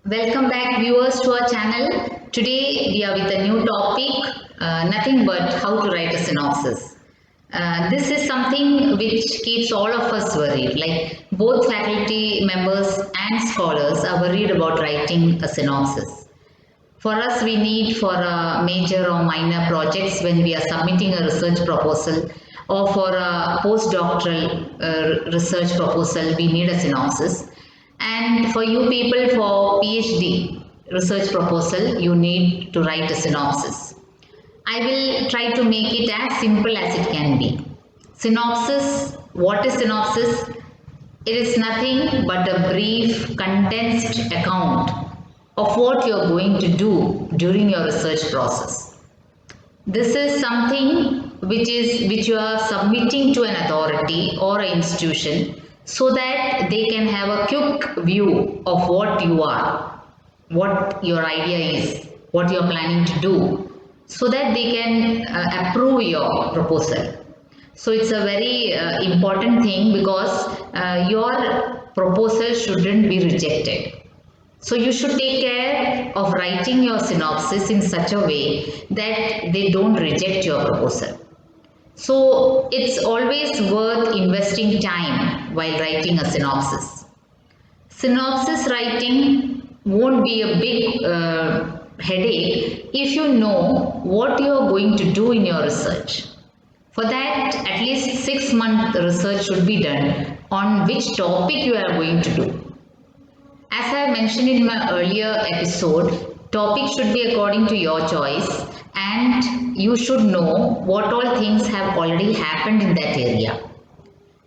Welcome back viewers to our channel. Today we are with a new topic, nothing but how to write a synopsis. This is something which keeps all of us worried, like both faculty members and scholars are worried about writing a synopsis. For us, we need for major or minor projects when we are submitting a research proposal or for a postdoctoral research proposal, we need a synopsis. And for you people for PhD research proposal, you need to write a synopsis. I will try to make it as simple as it can be. Synopsis, what is synopsis? It is nothing but a brief, condensed account of what you are going to do during your research process. This is something which you are submitting to an authority or an institution so that they can have a quick view of what you are, what your idea is, what you are planning to do, so that they can approve your proposal. So it's a very important thing because your proposal shouldn't be rejected. So you should take care of writing your synopsis in such a way that they don't reject your proposal. So it's always worth investing time while writing a synopsis. Synopsis writing won't be a big headache if you know what you are going to do in your research. For that, at least 6 month research should be done on which topic you are going to do. As I mentioned in my earlier episode, topic should be according to your choice and you should know what all things have already happened in that area.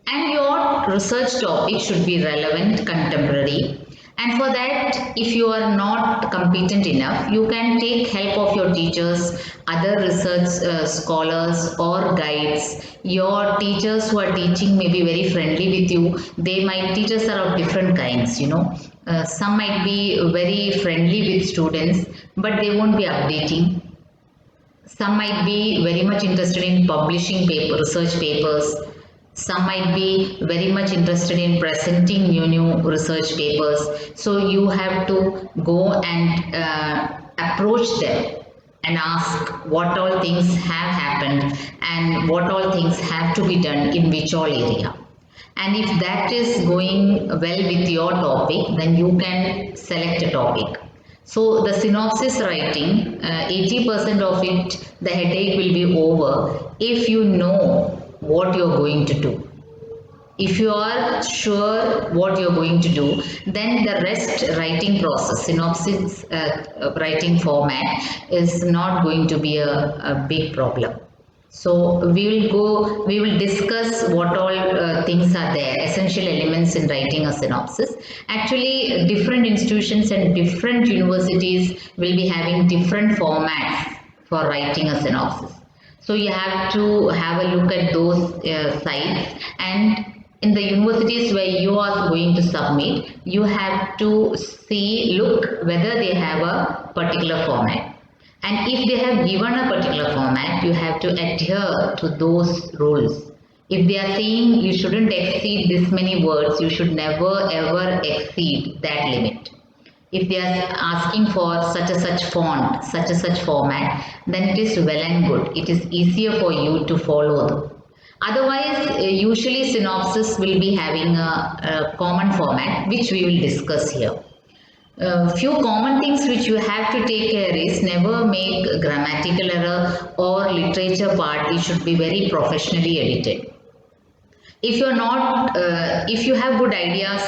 And your research topic should be relevant, contemporary. And for that, if you are not competent enough, you can take help of your teachers, other research scholars or guides. Your teachers who are teaching may be very friendly with you. Teachers are of different kinds, some might be very friendly with students, but they won't be updating. Some might be very much interested in publishing research papers. Some might be very much interested in presenting new research papers. So you have to go and approach them and ask what all things have happened and what all things have to be done in which all area. And if that is going well with your topic, then you can select a topic. So the synopsis writing, 80% of it, the headache will be over if you know what you're going to do. If you are sure what you're going to do, then the rest writing process, synopsis writing format is not going to be a big problem. So we will discuss what all things are there, essential elements in writing a synopsis. Actually, different institutions and different universities will be having different formats for writing a synopsis. So you have to have a look at those sites, and in the universities where you are going to submit, you have to look whether they have a particular format. And if they have given a particular format, you have to adhere to those rules. If they are saying you shouldn't exceed this many words, you should never ever exceed that limit. If they are asking for such and such font, such and such format, then it is well and good. It is easier for you to follow them. Otherwise, usually synopsis will be having a common format, which we will discuss here. Few common things which you have to take care is never make grammatical error or literature part. It should be very professionally edited. If you're not, if you have good ideas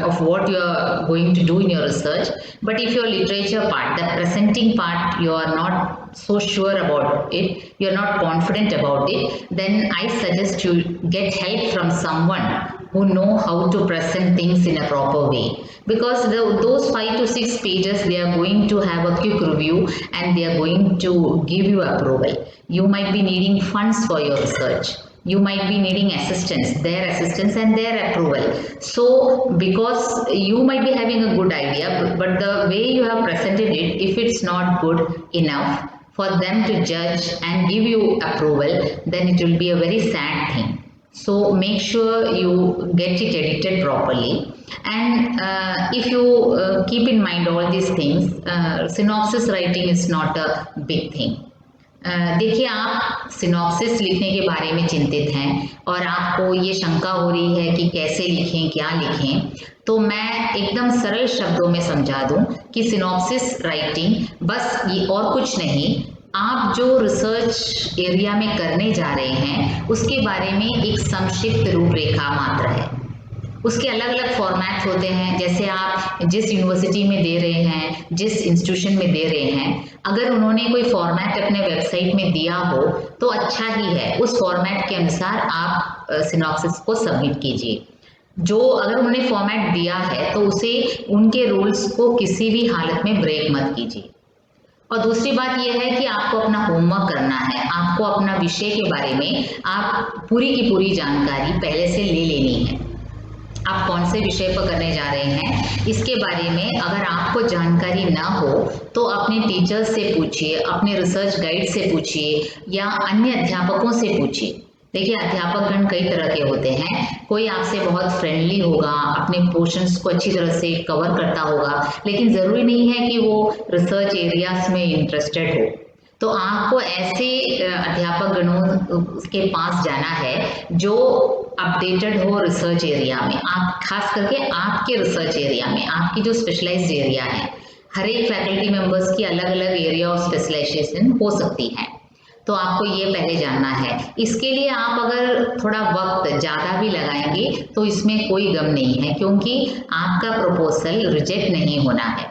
of what you are going to do in your research, but if your literature part, the presenting part, you are not so sure about it, you're not confident about it, then I suggest you get help from someone who know how to present things in a proper way. Because those 5 to 6 pages, they are going to have a quick review and they are going to give you approval. You might be needing funds for your research. You might be needing their assistance and their approval. So because you might be having a good idea, but the way you have presented it, if it's not good enough for them to judge and give you approval, then it will be a very sad thing. So make sure you get it edited properly. And if you keep in mind all these things, synopsis writing is not a big thing. देखिए, आप synopsis लिखने के बारे में चिंतित हैं और आपको ये शंका हो रही है कि कैसे लिखें, क्या लिखें, तो मैं एकदम सरल शब्दों में समझा दूं कि सिनॉप्सिस राइटिंग बस ये और कुछ नहीं, आप जो रिसर्च एरिया में करने जा रहे हैं उसके बारे में एक संक्षिप्त रूपरेखा मात्र है। उसके अलग अलग फॉर्मेट्स होते हैं, जैसे आप जिस यूनिवर्सिटी में दे रहे हैं, जिस इंस्टीट्यूशन में दे रहे हैं, अगर उन्होंने कोई फॉर्मेट अपने वेबसाइट में दिया हो तो अच्छा ही है, उस फॉर्मेट के अनुसार आप सिनॉप्सिस को सबमिट कीजिए। जो अगर उन्होंने फॉर्मेट दिया है तो उसे, उनके रूल्स को किसी भी हालत में ब्रेक मत कीजिए। और दूसरी बात यह है कि आपको अपना होमवर्क करना है, आपको अपना विषय के बारे में आप पूरी की पूरी जानकारी पहले से ले लेनी है। आप कौन से विषय पर करने जा रहे हैं इसके बारे में अगर आपको जानकारी ना हो तो अपने टीचर्स से पूछिए, अपने रिसर्च गाइड से पूछिए या अन्य अध्यापकों से पूछिए। देखिए, अध्यापकगण कई तरह के होते हैं, कोई आपसे बहुत फ्रेंडली होगा, अपने पोर्शंस को अच्छी तरह से कवर करता होगा, लेकिन ज़रूरी नहीं है कि वो रिसर्च एरियाज में इंटरेस्टेड हो। तो आपको ऐसे अध्यापक गणों के पास जाना है जो अपडेटेड हो रिसर्च एरिया में, आप खास करके आपके रिसर्च एरिया में, आपकी जो स्पेशलाइज्ड एरिया है। हर एक फैकल्टी मेंबर्स की अलग अलग एरिया ऑफ स्पेशलाइजेशन हो सकती है, तो आपको ये पहले जानना है। इसके लिए आप अगर थोड़ा वक्त ज़्यादा भी लगाएंगे तो इसमें कोई गम नहीं है, क्योंकि आपका प्रपोजल रिजेक्ट नहीं होना है,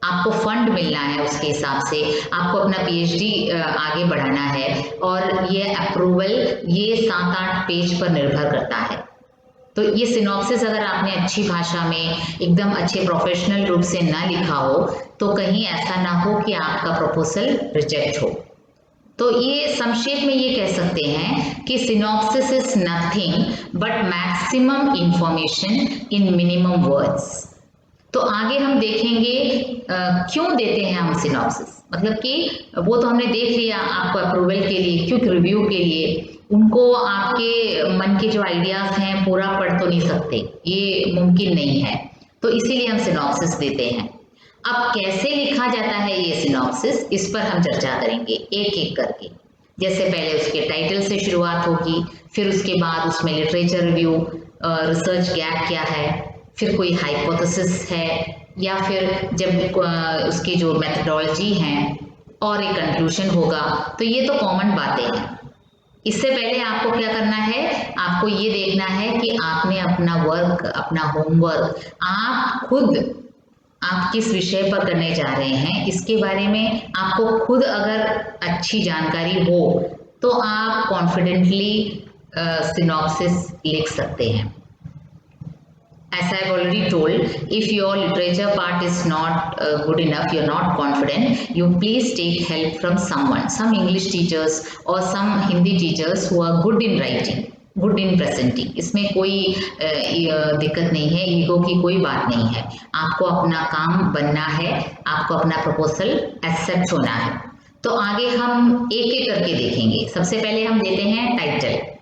आपको फंड मिलना है, उसके हिसाब से आपको अपना पीएचडी आगे बढ़ाना है, और ये अप्रूवल ये 7-8 पेज पर निर्भर करता है। तो ये सिनॉप्सिस अगर आपने अच्छी भाषा में एकदम अच्छे प्रोफेशनल रूप से ना लिखा हो तो कहीं ऐसा ना हो कि आपका प्रपोजल रिजेक्ट हो। तो ये संक्षेप में ये कह सकते हैं कि synopsis is nothing but maximum information in minimum words. तो आगे हम देखेंगे क्यों देते हैं हम सिनॉप्सिस, मतलब कि वो तो हमने देख लिया, आपको अप्रूवल के लिए, क्विक रिव्यू के लिए, उनको आपके मन के जो आइडियाज हैं पूरा पढ़ तो नहीं सकते, ये मुमकिन नहीं है, तो इसीलिए हम सिनॉप्सिस देते हैं। अब कैसे लिखा जाता है ये सिनॉप्सिस, इस पर हम चर्चा करेंगे एक एक करके। जैसे पहले उसके टाइटल से शुरुआत होगी, फिर उसके बाद उसमें लिटरेचर रिव्यू, रिसर्च गैप क्या है, फिर कोई हाइपोथेसिस है, या फिर जब उसकी जो मेथडोलॉजी हैं, और एक कंक्लूजन होगा। तो ये तो कॉमन बातें हैं। इससे पहले आपको क्या करना है, आपको ये देखना है कि आपने अपना वर्क, अपना होमवर्क आप किस विषय पर करने जा रहे हैं इसके बारे में आपको खुद अगर अच्छी जानकारी हो तो आप कॉन्फिडेंटली सिनॉप्सिस लिख सकते हैं। As I've already told, if your literature part is not good enough, you're not confident, you please take help from someone, some English teachers or some Hindi teachers who are good in writing, good in presenting. इसमें कोई दिक्कत नहीं है, ego की कोई बात नहीं है। आपको अपना काम बनना है, आपको अपना प्रपोजल एक्सेप्ट होना है। तो आगे हम एक एक करके देखेंगे। सबसे पहले हम देते हैं title.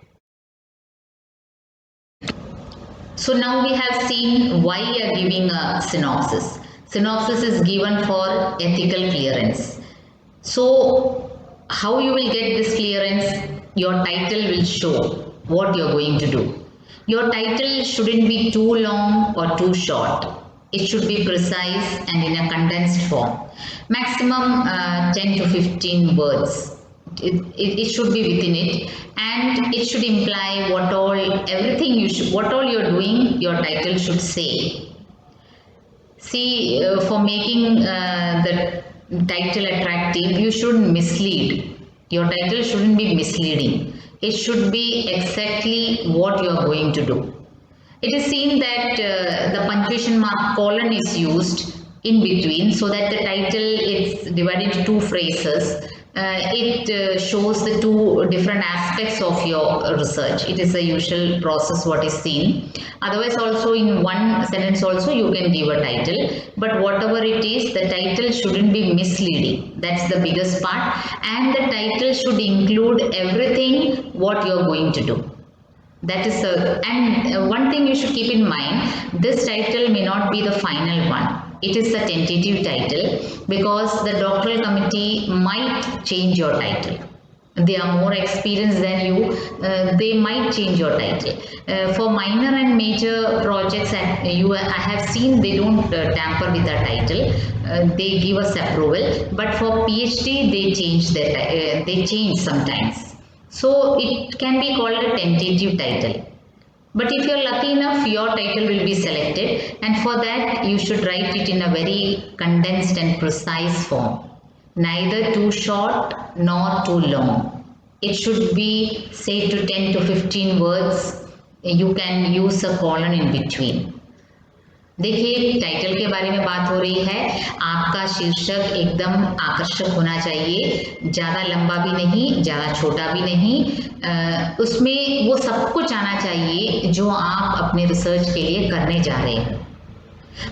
So now we have seen why we are giving a synopsis. Synopsis is given for ethical clearance. So how you will get this clearance? Your title will show what you are going to do. Your title shouldn't be too long or too short. It should be precise and in a condensed form. Maximum 10 to 15 words. It should be within it, and it should imply what all you're doing, your title should say. See, for making the title attractive, you shouldn't mislead. Your title shouldn't be misleading. It should be exactly what you are going to do. It is seen that the punctuation mark colon is used in between so that the title is divided into two phrases. It shows the two different aspects of your research. It is a usual process what is seen. Otherwise also in one sentence also you can give a title, but whatever it is, the title shouldn't be misleading. That's the biggest part, and the title should include everything what you are going to do. That is and one thing you should keep in mind, this title may not be the final one. It is a tentative title because the doctoral committee might change your title. They are more experienced than you, they might change your title. For minor and major projects I have seen they don't tamper with the title. They give us approval, but for PhD they change they change sometimes. So it can be called a tentative title. But if you're lucky enough, your title will be selected, and for that you should write it in a very condensed and precise form. Neither too short nor too long. It should be say to 10 to 15 words. You can use a colon in between. देखिए title के बारे में बात हो रही है। आपका शीर्षक एकदम आकर्षक होना चाहिए, ज़्यादा लंबा भी नहीं, ज़्यादा छोटा भी नहीं। उसमें वो सब कुछ आना चाहिए जो आप अपने रिसर्च के लिए करने जा रहे हैं।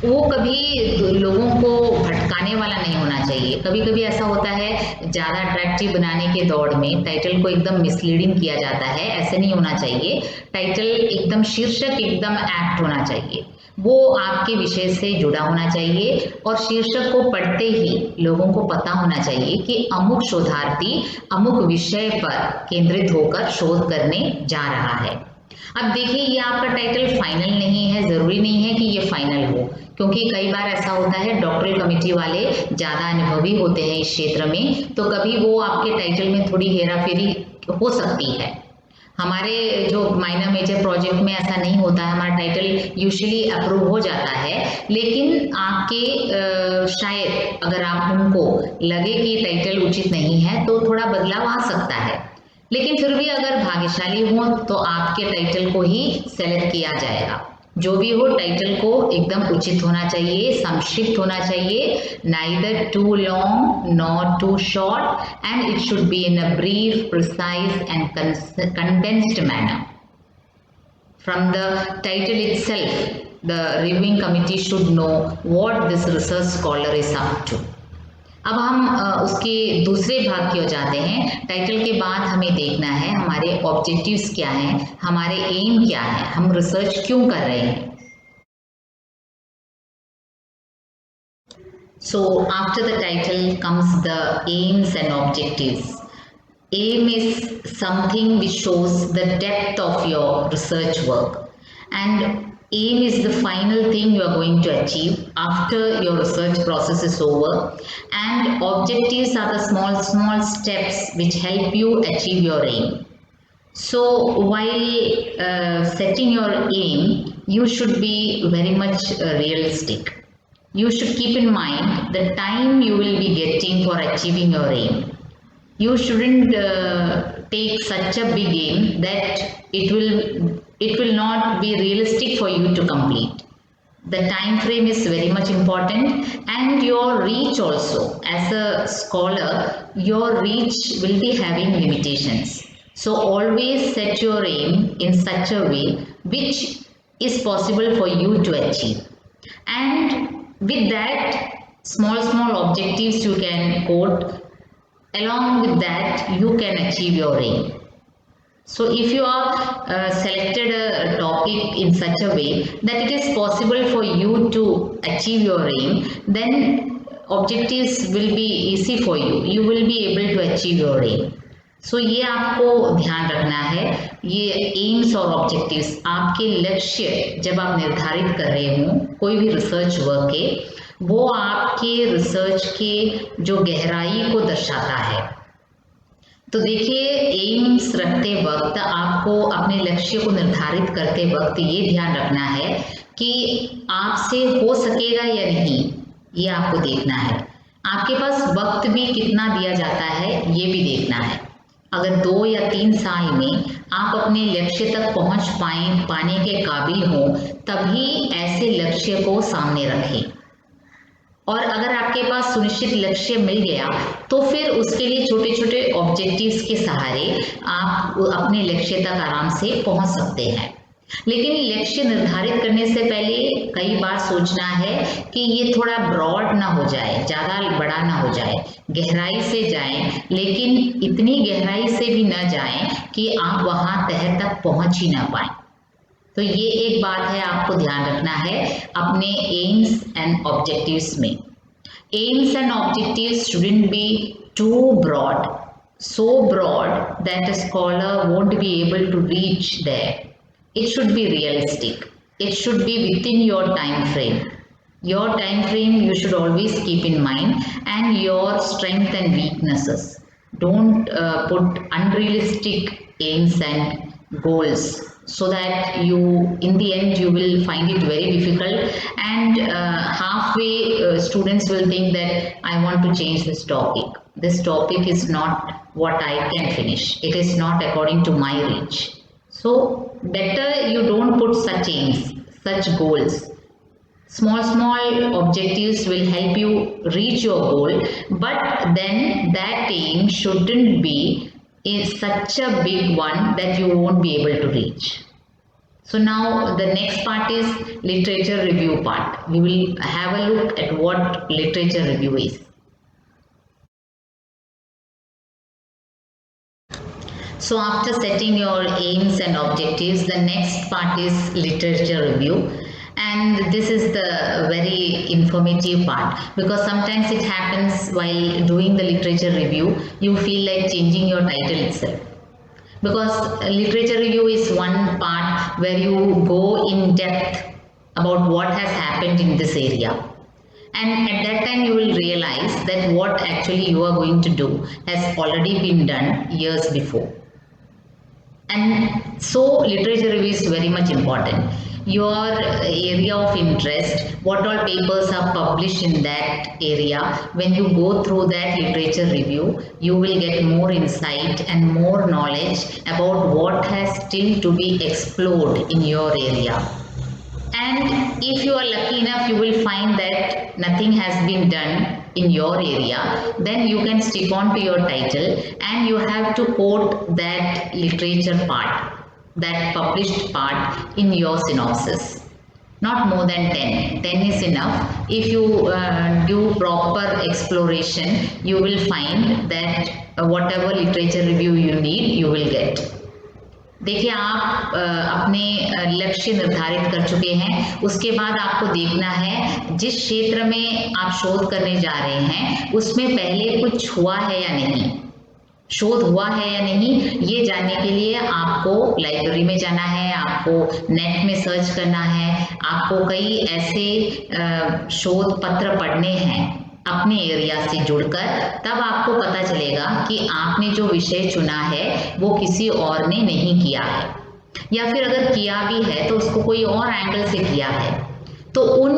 वो कभी लोगों को भटकाने वाला नहीं होना चाहिए। कभी कभी ऐसा होता है, ज़्यादा अट्रैक्टिव बनाने के दौड़ में टाइटल को एकदम मिसलीडिंग किया जाता है। ऐसे नहीं होना चाहिए। टाइटल एकदम शीर्षक एकदम एप्ट होना चाहिए, वो आपके विषय से जुड़ा होना चाहिए और शीर्षक को पढ़ते ही लोगों को पता होना चाहिए कि अमुक शोधार्थी अमुक विषय पर केंद्रित होकर शोध करने जा रहा है। अब देखिए, ये आपका टाइटल फाइनल नहीं है, ज़रूरी नहीं है कि ये फाइनल हो, क्योंकि कई बार ऐसा होता है डॉक्टरल कमेटी वाले ज़्यादा अनुभवी होते हैं इस क्षेत्र में, तो कभी वो आपके टाइटल में थोड़ी हेराफेरी हो सकती है। हमारे जो माइनर मेजर प्रोजेक्ट में ऐसा नहीं होता है, हमारा टाइटल यूजुअली अप्रूव हो जाता है, लेकिन आपके शायद अगर आप उनको लगे कि टाइटल उचित नहीं है तो थोड़ा बदलाव आ सकता है, लेकिन फिर भी अगर भाग्यशाली हो तो आपके टाइटल को ही सेलेक्ट किया जाएगा। जो भी हो, टाइटल को एकदम उचित होना चाहिए, संक्षिप्त होना चाहिए, neither too long nor too short, and it should be in a brief, precise and condensed manner. From the title itself, the reviewing committee should know what this research scholar is up to. अब हम उसके दूसरे भाग की ओर जाते हैं। Title के बाद हमें देखना है हमारे ऑब्जेक्टिव्स क्या हैं, हमारे एम क्या है, हम रिसर्च क्यों कर रहे हैं। So after the title comes the aims and objectives. Aim is something which shows the depth of your research work, and aim is the final thing you are going to achieve after your research process is over, and objectives are the small steps which help you achieve your aim. So while setting your aim, you should be very much realistic. You should keep in mind the time you will be getting for achieving your aim. You shouldn't take such a big aim that it will not be realistic for you to complete. The time frame is very much important, and your reach also. As a scholar, your reach will be having limitations. So always set your aim in such a way which is possible for you to achieve. And with that, small objectives you can quote. Along with that, you can achieve your aim. So if you are selected a topic in such a way that it is possible for you to achieve your aim, then objectives will be easy for you. You will be able to achieve your aim. So ये आपको ध्यान रखना है, ये AIIMS और objectives आपके लक्ष्य जब आप निर्धारित कर रहे हो कोई भी रिसर्च वर्क के, वो आपके रिसर्च के जो गहराई को दर्शाता है। तो देखिए, एम्स रखते वक्त आपको अपने लक्ष्य को निर्धारित करते वक्त ये ध्यान रखना है कि आपसे हो सकेगा या नहीं, ये आपको देखना है। आपके पास वक्त भी कितना दिया जाता है ये भी देखना है। अगर 2 या 3 साल में आप अपने लक्ष्य तक पहुंच पाने के काबिल हो, तभी ऐसे लक्ष्य को सामने रखें। और अगर आपके पास सुनिश्चित लक्ष्य मिल गया तो फिर उसके लिए छोटे छोटे ऑब्जेक्टिव्स के सहारे आप अपने लक्ष्य तक आराम से पहुंच सकते हैं। लेकिन लक्ष्य निर्धारित करने से पहले कई बार सोचना है कि ये थोड़ा ब्रॉड ना हो जाए, ज़्यादा बड़ा ना हो जाए, गहराई से जाएं, लेकिन इतनी गहराई से भी ना जाएं कि आप वहाँ तह तक पहुँच ही ना पाएं। तो ये एक बात है, आपको ध्यान रखना है अपने एम्स एंड ऑब्जेक्टिव्स में। AIIMS and objectives shouldn't be too broad, so broad that a scholar won't be able to reach there. It should be realistic. It should be within your time frame. Your time frame you should always keep in mind, and your strength and weaknesses. Don't put unrealistic aims and goals, so that you in the end you will find it very difficult, and halfway students will think that I want to change this topic. This topic is not what I can finish. It is not according to my reach. So better you don't put such aims, such goals. Small objectives will help you reach your goal, but then that aim shouldn't be such a big one that you won't be able to reach. So now the next part is literature review part. We will have a look at what literature review is. So after setting your aims and objectives, the next part is literature review. And this is the very informative part, because sometimes it happens while doing the literature review, you feel like changing your title itself. Because literature review is one part where you go in depth about what has happened in this area. And at that time you will realize that what actually you are going to do has already been done years before. And so literature review is very much important. Your area of interest, what all papers are published in that area, when you go through that literature review, you will get more insight and more knowledge about what has still to be explored in your area. And if you are lucky enough, you will find that nothing has been done in your area, then you can stick on to your title and you have to quote that literature part, that published part in your synopsis. Not more than 10. 10 is enough. If you do proper exploration, you will find that whatever literature review you need, you will get. देखिए, आप अपने लक्ष्य निर्धारित कर चुके हैं, उसके बाद आपको देखना है जिस क्षेत्र में आप शोध करने जा रहे हैं उसमें पहले कुछ हुआ है या नहीं, शोध हुआ है या नहीं, ये जानने के लिए आपको लाइब्रेरी में जाना है, आपको नेट में सर्च करना है, आपको कई ऐसे शोध पत्र पढ़ने हैं अपने एरिया से जुड़कर, तब आपको पता चलेगा कि आपने जो विषय चुना है वो किसी और ने नहीं किया है, या फिर अगर किया भी है तो उसको कोई और एंगल से किया है। तो उन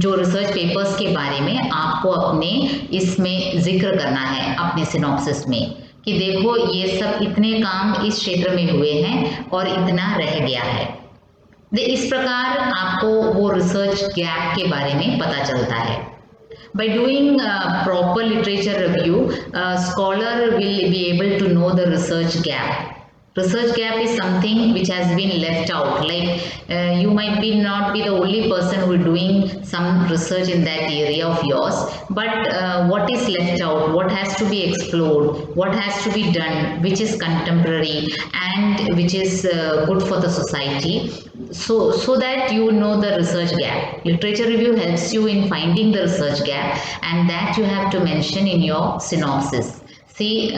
जो रिसर्च पेपर्स के बारे में आपको अपने इसमें जिक्र करना है, अपने सिनॉप्सिस में, कि देखो ये सब इतने काम इस क्षेत्र में हुए हैं और इतना रह गया है। इस प्रकार आपको वो रिसर्च गैप के बारे में पता चलता है। By doing proper literature review, a scholar will be able to know the research gap. Research gap is something which has been left out. Like you might be not be the only person who is doing some research in that area of yours, but what is left out, what has to be explored, what has to be done, which is contemporary and which is good for the society. So that you know the research gap. Literature review helps you in finding the research gap, and that you have to mention in your synopsis. See,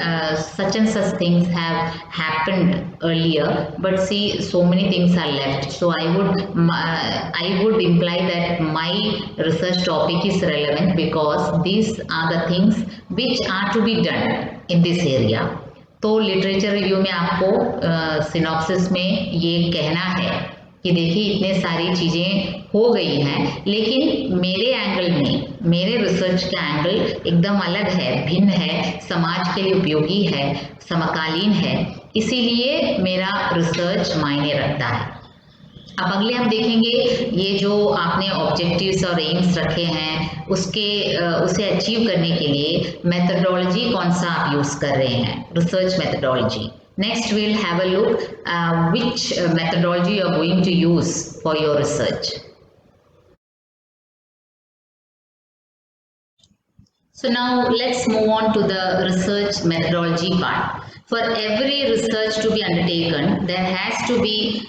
such and such things have happened earlier, but see, so many things are left. So I would imply that my research topic is relevant because these are the things which are to be done in this area. तो literature review में आपको synopsis में ये कहना है कि देखिए इतने सारी चीज़ें हो गई हैं, लेकिन मेरे एंगल में, मेरे रिसर्च का एंगल एकदम अलग है, भिन्न है, समाज के लिए उपयोगी है, समकालीन है, इसीलिए मेरा रिसर्च मायने रखता है। अब अगले हम देखेंगे ये जो आपने ऑब्जेक्टिव्स और एम्स रखे हैं उसे अचीव करने के लिए मेथडोलॉजी कौन सा आप यूज़ कर रहे हैं, research methodology. Next, we'll have a look which methodology you are going to use for your research. So now let's move on to the research methodology part. For every research to be undertaken, there has to be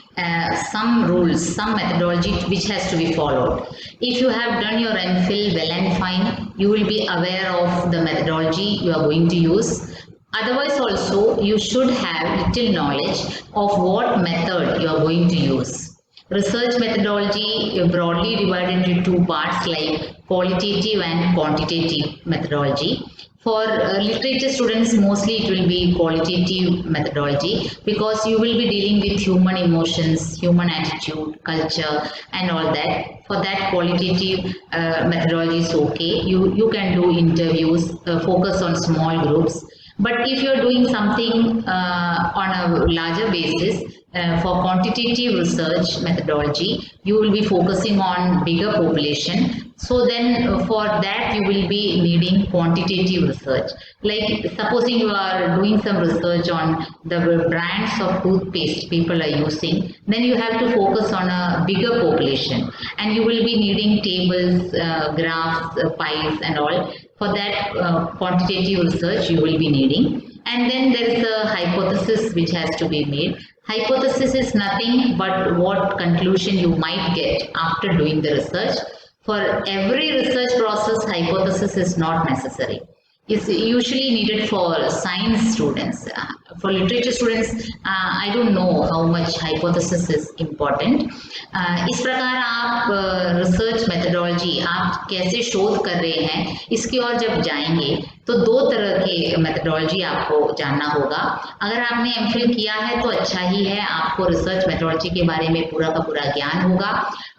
some rules, some methodology which has to be followed. If you have done your MPhil well and fine, you will be aware of the methodology you are going to use. Otherwise also, you should have little knowledge of what method you are going to use. Research methodology broadly divided into two parts like qualitative and quantitative methodology. For literature students, mostly it will be qualitative methodology because you will be dealing with human emotions, human attitude, culture and all that. For that, qualitative methodology is okay. You can do interviews, focus on small groups. But if you're doing something on a larger basis, for quantitative research methodology, you will be focusing on bigger population. So then for that you will be needing quantitative research. Like supposing you are doing some research on the brands of toothpaste people are using, then you have to focus on a bigger population and you will be needing tables, graphs, pies and all. For that quantitative research you will be needing. And then there is a hypothesis which has to be made. Hypothesis is nothing but what conclusion you might get after doing the research. For every research process, hypothesis is not necessary. It's usually needed for science students. For literature students, I don't know how much hypothesis is important. इस प्रकार आप research methodology आप कैसे शोध कर रहे हैं इसकी ओर जब जाएंगे तो दो तरह के मेथडोलॉजी आपको जानना होगा. अगर आपने एमफिल किया है तो अच्छा ही है, आपको रिसर्च मेथडोलॉजी के बारे में पूरा का पूरा ज्ञान होगा.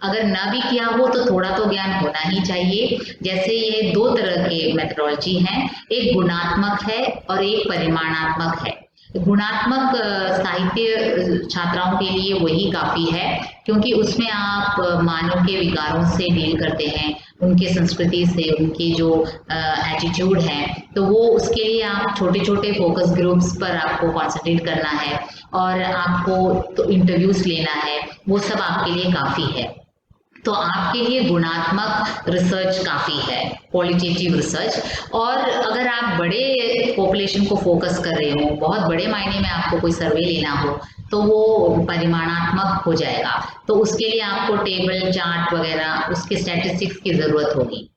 अगर ना भी किया हो तो थोड़ा तो ज्ञान होना ही चाहिए. जैसे ये दो तरह के मेथडोलॉजी हैं, एक गुणात्मक है और एक परिमाणात्मक है. गुणात्मक साहित्य छात्राओं के लिए वही काफी है क्योंकि उसमें आप मानव के विकारों से डील करते हैं, उनके संस्कृति से, उनके जो एटीट्यूड है, तो वो उसके लिए आप छोटे छोटे फोकस ग्रुप्स पर आपको कंसंट्रेट करना है और आपको तो इंटरव्यूज लेना है, वो सब आपके लिए काफी है. तो आपके लिए गुणात्मक रिसर्च काफ़ी है, क्वालिटेटिव रिसर्च. और अगर आप बड़े पॉपुलेशन को फोकस कर रहे हो, बहुत बड़े मायने में आपको कोई सर्वे लेना हो, तो वो परिमाणात्मक हो जाएगा. तो उसके लिए आपको टेबल चार्ट वगैरह उसके स्टैटिस्टिक्स की ज़रूरत होगी.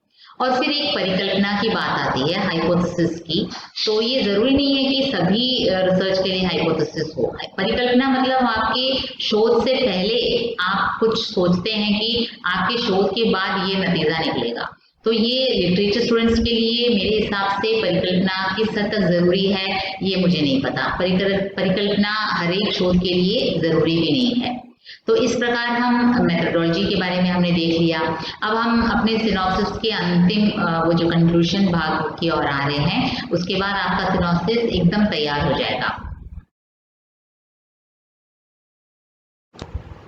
और फिर एक परिकल्पना की बात आती है, हाइपोथेसिस की. तो ये ज़रूरी नहीं है कि सभी रिसर्च के लिए हाइपोथेसिस हो. परिकल्पना मतलब आपके शोध से पहले आप कुछ सोचते हैं कि आपके शोध के बाद ये नतीजा निकलेगा. तो ये लिटरेचर स्टूडेंट्स के लिए मेरे हिसाब से परिकल्पना किस हद तक ज़रूरी है ये मुझे नहीं पता. परिकल्पना हर एक शोध के लिए ज़रूरी भी नहीं है. तो इस प्रकार हम मेथडोलॉजी के बारे में हमने देख लिया. अब हम अपने सिनॉप्सिस के अंतिम वो जो कंक्लूजन भाग की ओर आ रहे हैं, उसके बाद आपका सिनॉप्सिस एकदम तैयार हो जाएगा.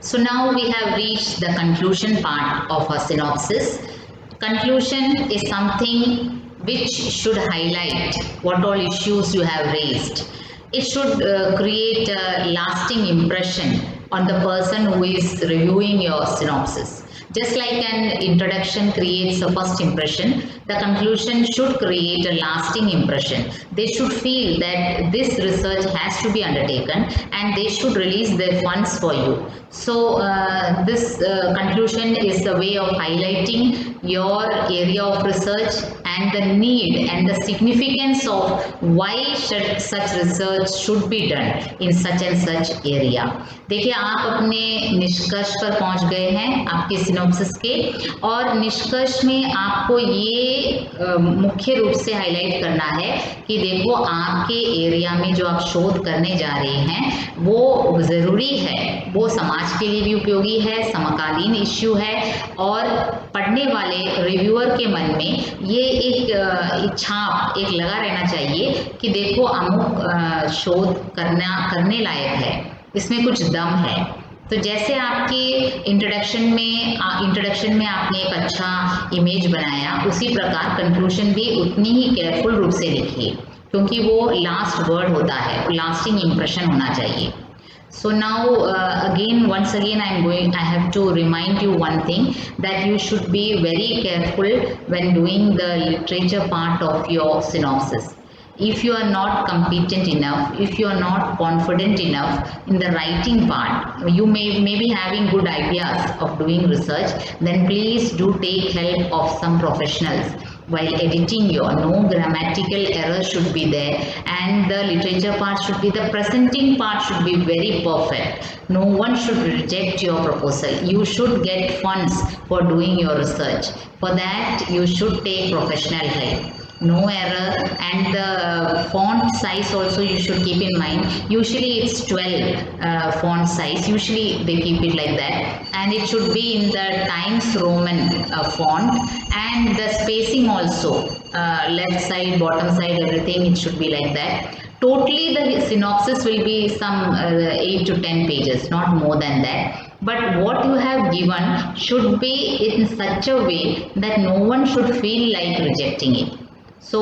So now we have reached the conclusion part of our synopsis. Conclusion is something which should highlight what all issues you have raised. It should create a lasting impression on the person who is reviewing your synopsis. Just like an introduction creates a first impression, the conclusion should create a lasting impression. They should feel that this research has to be undertaken and they should release their funds for you. So this conclusion is a way of highlighting your area of research and the need and the significance of why such research should be done in such and such area. देखिए आप अपने निष्कर्ष पर पहुंच गए हैं आपके synopsis के, और निष्कर्ष में आपको ये मुख्य रूप से हाईलाइट करना है कि देखो आपके एरिया में जो आप शोध करने जा रहे हैं वो ज़रूरी है, वो समाज के लिए भी उपयोगी है, समकालीन इश्यू है, और पढ़ने वाले रिव्यूअर के मन में ये एक छाप एक लगा रहना चाहिए कि देखो अमुक शोध करने लायक है, इसमें कुछ दम है. तो जैसे आपके इंट्रोडक्शन में आपने एक अच्छा इमेज बनाया, उसी प्रकार कंक्लूजन भी उतनी ही केयरफुल रूप से लिखिए. क्योंकि वो लास्ट वर्ड होता है, लास्टिंग इम्प्रेशन होना चाहिए. So now once again I have to remind you one thing, that you should be very careful when doing the literature part of your synopsis. If you are not competent enough, if you are not confident enough in the writing part, you may be having good ideas of doing research, then please do take help of some professionals while editing. No grammatical error should be there, and the literature part should be, the presenting part should be very perfect. No one should reject your proposal. You should get funds for doing your research. For that you should take professional help. No error. And the font size also you should keep in mind. Usually it's 12 font size, usually they keep it like that, and it should be in the Times Roman font, and the spacing also, left side, bottom side, everything, it should be like that. Totally the synopsis will be some 8 to 10 pages, not more than that. But what you have given should be in such a way that no one should feel like rejecting it. सो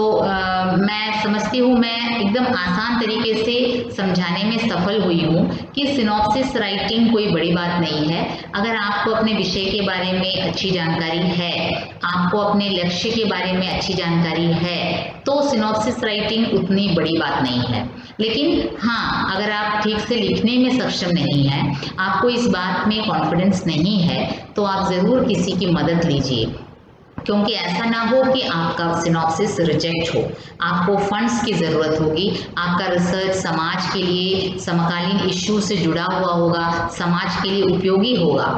मैं समझती हूँ मैं एकदम आसान तरीके से समझाने में सफल हुई हूँ कि सिनॉप्सिस राइटिंग कोई बड़ी बात नहीं है. अगर आपको अपने विषय के बारे में अच्छी जानकारी है, आपको अपने लक्ष्य के बारे में अच्छी जानकारी है, तो सिनॉप्सिस राइटिंग उतनी बड़ी बात नहीं है. लेकिन हाँ, अगर आप ठीक से लिखने में सक्षम नहीं हैं, आपको इस बात में कॉन्फिडेंस नहीं है, तो आप ज़रूर किसी की मदद लीजिए, क्योंकि ऐसा ना हो कि आपका सिनॉप्सिस रिजेक्ट हो. आपको फंड्स की ज़रूरत होगी. आपका रिसर्च समाज के लिए, समकालीन इश्यू से जुड़ा हुआ होगा, समाज के लिए उपयोगी होगा.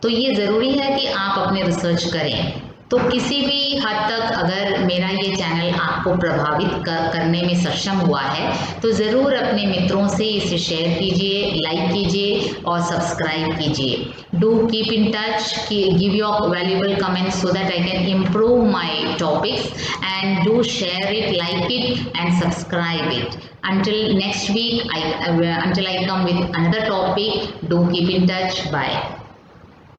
तो ये ज़रूरी है कि आप अपने रिसर्च करें. तो किसी भी हद तक अगर मेरा ये चैनल आपको प्रभावित करने में सक्षम हुआ है, तो ज़रूर अपने मित्रों से इसे शेयर कीजिए, लाइक कीजिए और सब्सक्राइब कीजिए. Do keep in touch, give your valuable comments so that I can improve my topics, and do share it, like it and subscribe it. Until next week, until I come with another topic, do keep in touch. Bye.